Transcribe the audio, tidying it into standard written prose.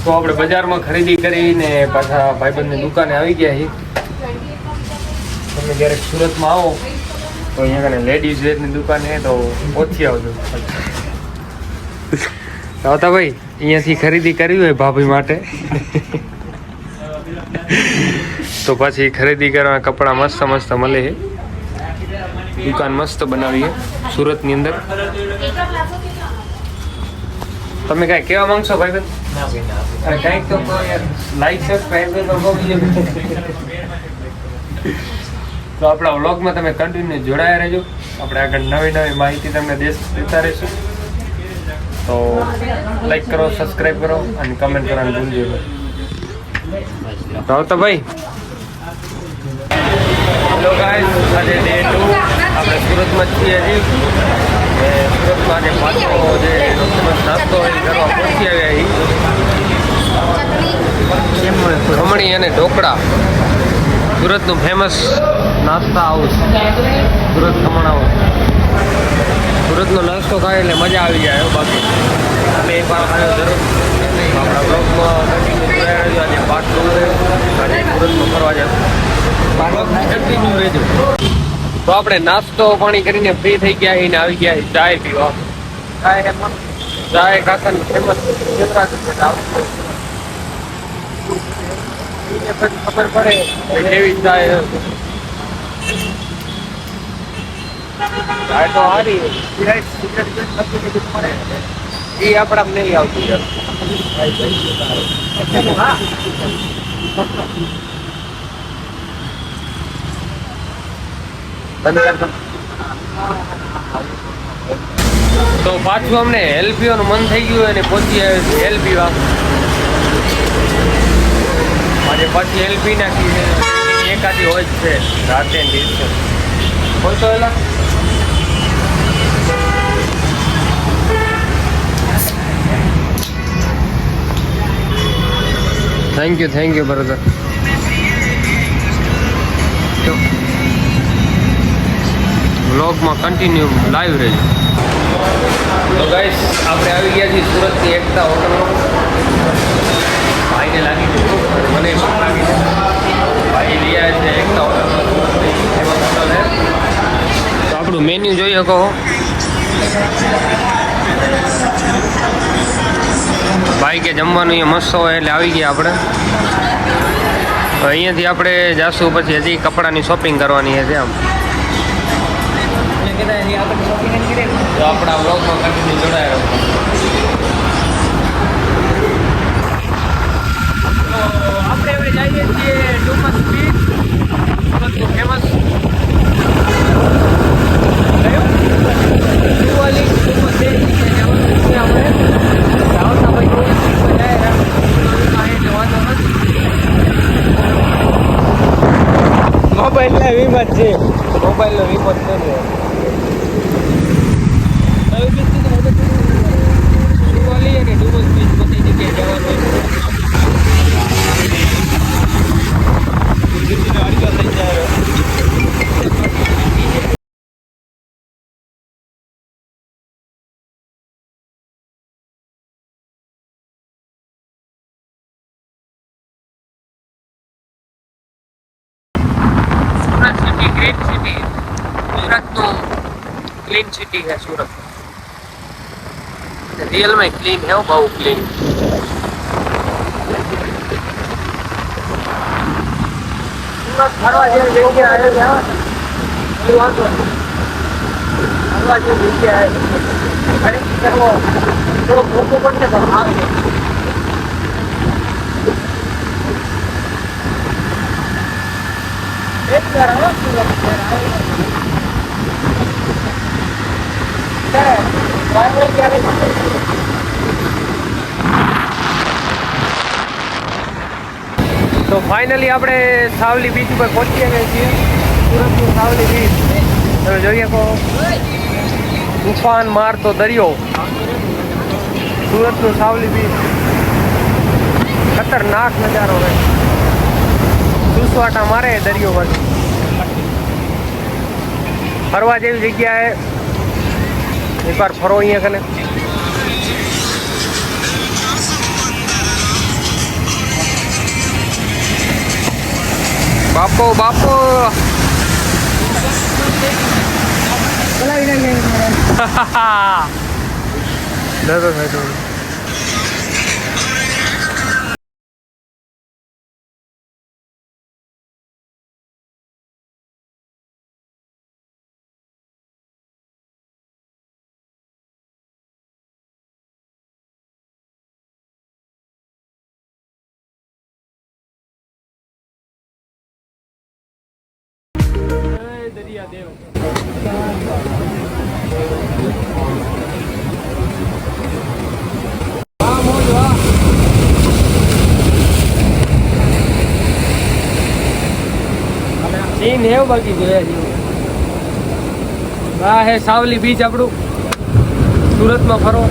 તો આપણે બજારમાં ખરીદી કરીને પાછા ભાઈબંધની દુકાને આવી ગયા છીએ. તમે ક્યારેક સુરતમાં આવો તો અહીંયા કને લેડીઝ વેરની દુકાન છે તો ઓછી આવજો. આવતા ભાઈ અહીંયાથી ખરીદી કરવી હોય ભાભી માટે તો પછી ખરીદી કરવા કપડાં મસ્ત મસ્ત મળે છે. દુકાન મસ્ત બનાવી છે સુરતની અંદર. તમે કાંઈ કહેવા માંગશો ભાઈબંધ? કંઈક તો લાઈક સબસ્ક્રાઈબ તો આપણા વ્લોગમાં તમે કન્ટિન્યુ જોડાયા રહેજો. આપણે આગળ નવી નવી માહિતી તમને દેતા રહીશું. તો લાઈક કરો, સબસ્ક્રાઈબ કરો અને કમેન્ટ કરવાનું ભૂલજો નહીં. તો આવતા ભાઈ હેલો ગાઈસ, આજે ડે 2 આપણે સુરતમાં જ છીએ હજી. સુરતમાં જે પાછો જે નાસ્તો એ કરવા પહોંચી આવ્યા ખમણી અને ઢોકળા, સુરતનું ફેમસ નાસ્તા હાઉસ સુરત ખમણ હાઉસ. સુરતનો નાસ્તો ખાય એટલે મજા આવી જાય. બાકી અમે એક વાર ખાયો જરૂર આપણા બ્લોગમાં આજે પાર્ટ 2 આજે સુરતમાં ફરવા જાય કન્ટિન્યુ રહેજો. તો આપણે નાસ્તો પાણી કરીને ફ્રી થઈ ગયા અને આવી ગયા ચાય પીવા. ચાય કાકાની ફેમસ ખબર પડે કેવી ચાય. ચાય તો સારી એ આપણા નહીં આવતી. તો પાછું અમને હેલ પીવાનું મન થઈ ગયું અને પહોંચી આવે છે હેલ પીવા. આજે પછી હેલ પી નાખી છે. એકાદી હોય જ છે રાતે દિવસે હોય તો એલા. Thank you brother. વ્લોગમાં કન્ટિન્યુ લાઈવ રહેજો. તો ગાઈસ આપણે આવી ગયા છીએ સુરતની એકતા હોટલમાં. ભાઈને લાગી છે, મને પણ લાગી છે. ભાઈ લઈ આવ્યા છે એકતા હોટલમાં, સુરતની ફેમસ હોટલ છે. તો આપણું મેન્યુ જોઈ શકો. ભાઈ કે જમવાનું અહીંયા મસ્ત હોય એટલે આવી ગયા આપણે. તો અહીંયાથી આપણે જાશું પછી હજી કપડાની શોપિંગ કરવાની છે. આમ તો આપણા બ્લોગમાં કન્ટિન્યુ જોડાયા રહો. તો આપણે હવે જઈએ છીએ ડુમસ બીચ, સુરતનું ફેમસ મોબાઈલના વિમત છે. મોબાઈલનો વિમત નથી. ग्रेट सिटी सूरत तो क्लीन सिटी है. सूरत रियल में क्लीन है, बहुत क्लीन. सूरत फरवा જેવી જગ્યા આવે છે. ફરવા જેવી જગ્યા આવે. ખરીદી કરવો થોડો મોટો પડશે પણ આવે. એક વાર આવો સુરત તો ફાઇનલી આપણે સાવલી બીચ ઉપર પહોંચી ગયા છીએ. સુરતનું સાવલી બીચ તમે જોઈ શકો. તુફાન મારતો દરિયો, સુરતનું સાવલી બીચ. ખતરનાક નજારો હોય. સુસવાટા મારે દરિયો બાજુ. ફરવા જેવી જગ્યાએ એકવાર ફરો અહીંયા કને. બાપો બાપો દરિયા દેવ સીન હેવ બાકી જોયા જેવું આ હે સાવલી બીચ આપણું સુરતમાં ફરો